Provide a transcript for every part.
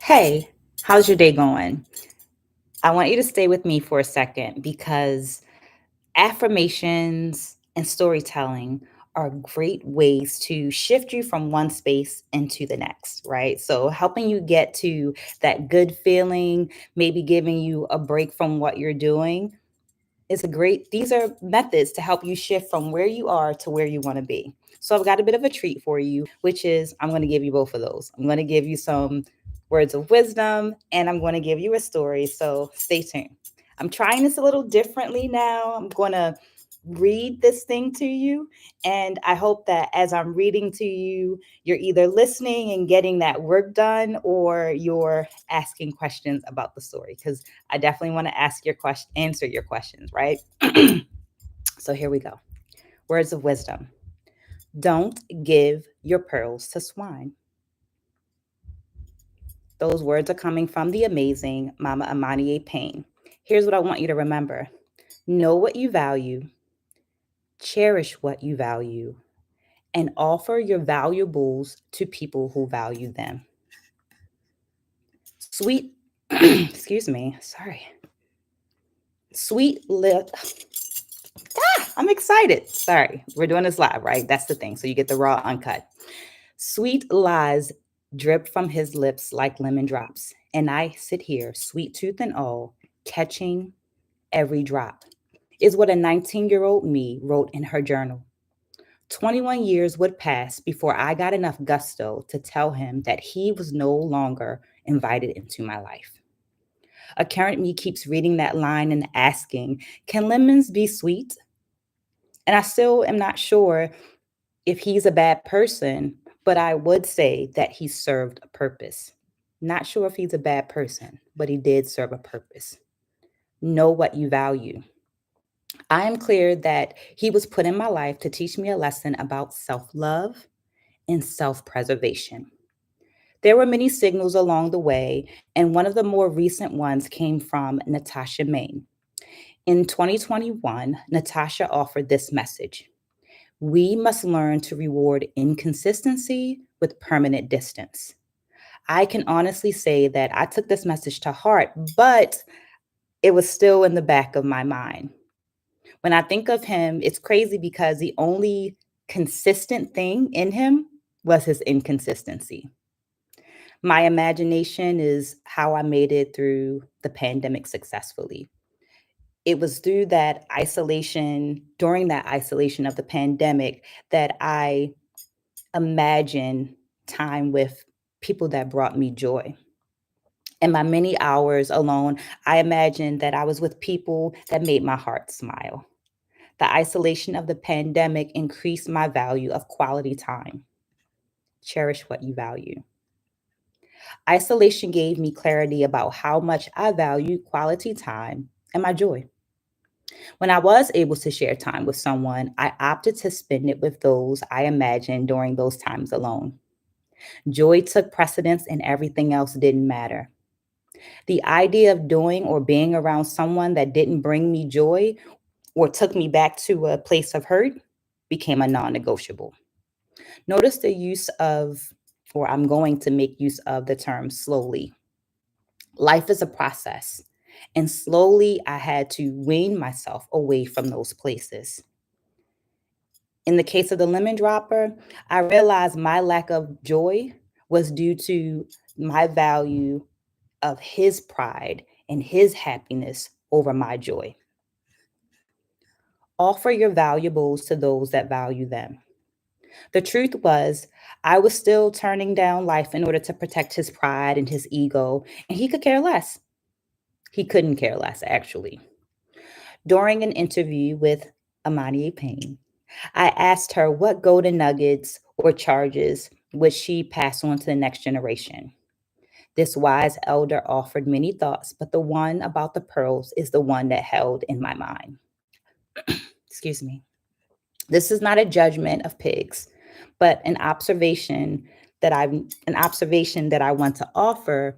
Hey, how's your day going? I want you to stay with me for a second because affirmations and storytelling are great ways to shift you from one space into the next, right? So, helping you get to that good feeling, maybe giving you a break from what you're doing is a great these are methods to help you shift from where you are to where you want to be. So I've got a bit of a treat for you, which is I'm going to give you both of those. I'm going to give you some words of wisdom and I'm going to give you a story. So stay tuned. I'm trying this a little differently now. I'm going to read this thing to you, and I hope that as I'm reading to you, you're either listening and getting that work done or you're asking questions about the story, because I definitely want to answer your questions, right? So here we go. Words of wisdom. Don't give your pearls to swine. Those words are coming from the amazing Mama Amani Payne. Here's what I want you to remember. Know what you value, cherish what you value, and offer your valuables to people who value them. Sweet, excuse me, sorry. Sweet lip. I'm excited. Sorry, we're doing this live, right? That's the thing. So you get the raw uncut. Sweet lies drip from his lips like lemon drops. And I sit here, sweet tooth and all, catching every drop, is what a 19-year-old me wrote in her journal. 21 years would pass before I got enough gusto to tell him that he was no longer invited into my life. A current me keeps reading that line and asking, can lemons be sweet? And I still am not sure if he's a bad person, but I would say that he served a purpose. Not sure if he's a bad person, but he did serve a purpose. Know what you value. I am clear that he was put in my life to teach me a lesson about self love and self preservation. There were many signals along the way, and one of the more recent ones came from Natasha Main. In 2021, Natasha offered this message: we must learn to reward inconsistency with permanent distance. I can honestly say that I took this message to heart, but it was still in the back of my mind. When I think of him, it's crazy because the only consistent thing in him was his inconsistency. My imagination is how I made it through the pandemic successfully. It was through that isolation, during that isolation of the pandemic, that I imagined time with people that brought me joy. In my many hours alone, I imagined that I was with people that made my heart smile. The isolation of the pandemic increased my value of quality time. Cherish what you value. Isolation gave me clarity about how much I value quality time and my joy. When I was able to share time with someone, I opted to spend it with those I imagined during those times alone. Joy took precedence and everything else didn't matter. The idea of doing or being around someone that didn't bring me joy or took me back to a place of hurt became a non negotiable. Notice the use of, or I'm going to make use of the term slowly. Life is a process. And slowly, I had to wean myself away from those places. In the case of the lemon dropper, I realized my lack of joy was due to my value of his pride and his happiness over my joy. Offer your valuables to those that value them. The truth was, I was still turning down life in order to protect his pride and his ego, and he could care less. He couldn't care less, actually. During an interview with Amani Payne, I asked her what golden nuggets or charges would she pass on to the next generation. This wise elder offered many thoughts, but the one about the pearls is the one that held in my mind. Excuse me. This is not a judgment of pigs, but an observation that I want to offer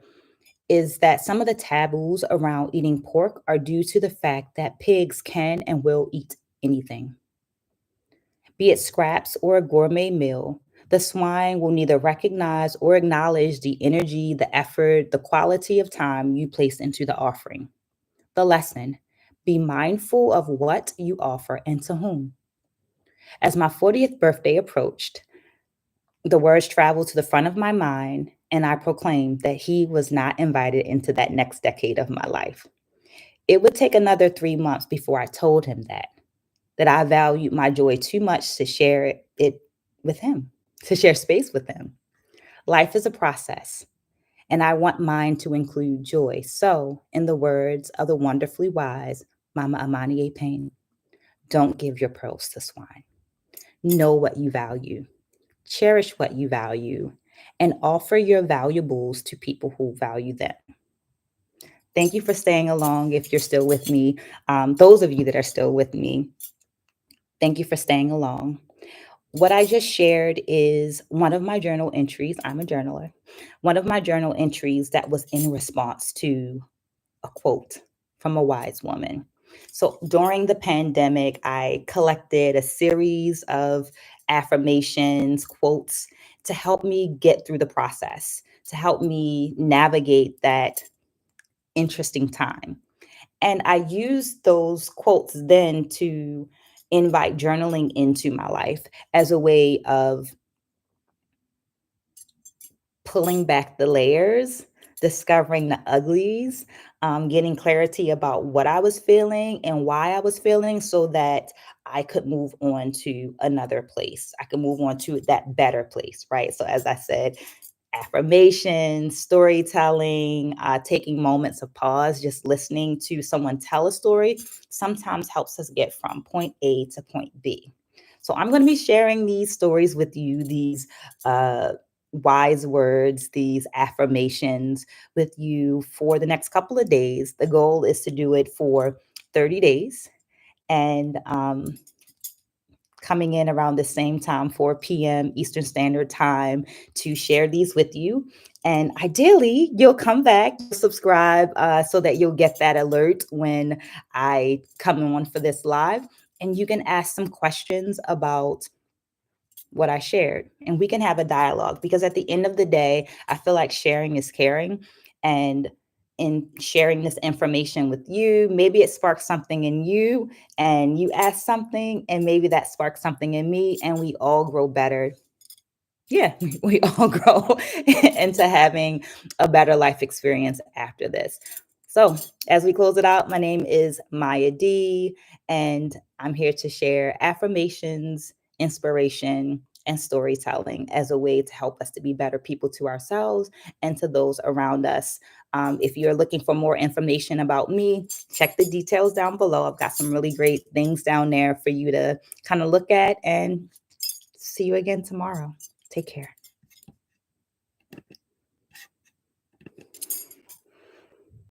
is that some of the taboos around eating pork are due to the fact that pigs can and will eat anything, be it scraps or a gourmet meal. The swine will neither recognize or acknowledge the energy, the effort, the quality of time you place into the offering. The lesson: be mindful of what you offer and to whom. As my 40th birthday approached, the words traveled to the front of my mind, and I proclaimed that he was not invited into that next decade of my life. It would take another 3 months before I told him that I valued my joy too much to share it with him, to share space with him. Life is a process, and I want mine to include joy. So, in the words of the wonderfully wise Mama Amani A. Payne, don't give your pearls to swine. Know what you value, cherish what you value, and offer your valuables to people who value them. Thank you for staying along if you're still with me. Those of you that are still with me, thank you for staying along. What I just shared is one of my journal entries. I'm a journaler. One of my journal entries that was in response to a quote from a wise woman. So during the pandemic, I collected a series of affirmations, quotes to help me get through the process, to help me navigate that interesting time. And I used those quotes then to invite journaling into my life as a way of pulling back the layers, discovering the uglies, getting clarity about what I was feeling and why I was feeling so that I could move on to another place. I could move on to that better place, right? So, as I said, affirmations, storytelling, taking moments of pause, just listening to someone tell a story sometimes helps us get from point A to point B. So I'm going to be sharing these stories with you, these uh, wise words, these affirmations with you for the next couple of days. The goal is to do it for 30 days. And coming in around the same time, 4 p.m. Eastern Standard Time, to share these with you. And ideally, you'll come back, subscribe so that you'll get that alert when I come on for this live. And you can ask some questions about what I shared, and we can have a dialogue because at the end of the day, I feel like sharing is caring. And in sharing this information with you, maybe it sparks something in you, and you ask something, and maybe that sparks something in me, and we all grow better. Yeah, we all grow into having a better life experience after this. So, as we close it out, my name is Maya D, and I'm here to share affirmations, inspiration, and storytelling as a way to help us to be better people to ourselves and to those around us. If you're looking for more information about me, check the details down below. I've got some really great things down there for you to kind of look at, and see you again tomorrow. Take care.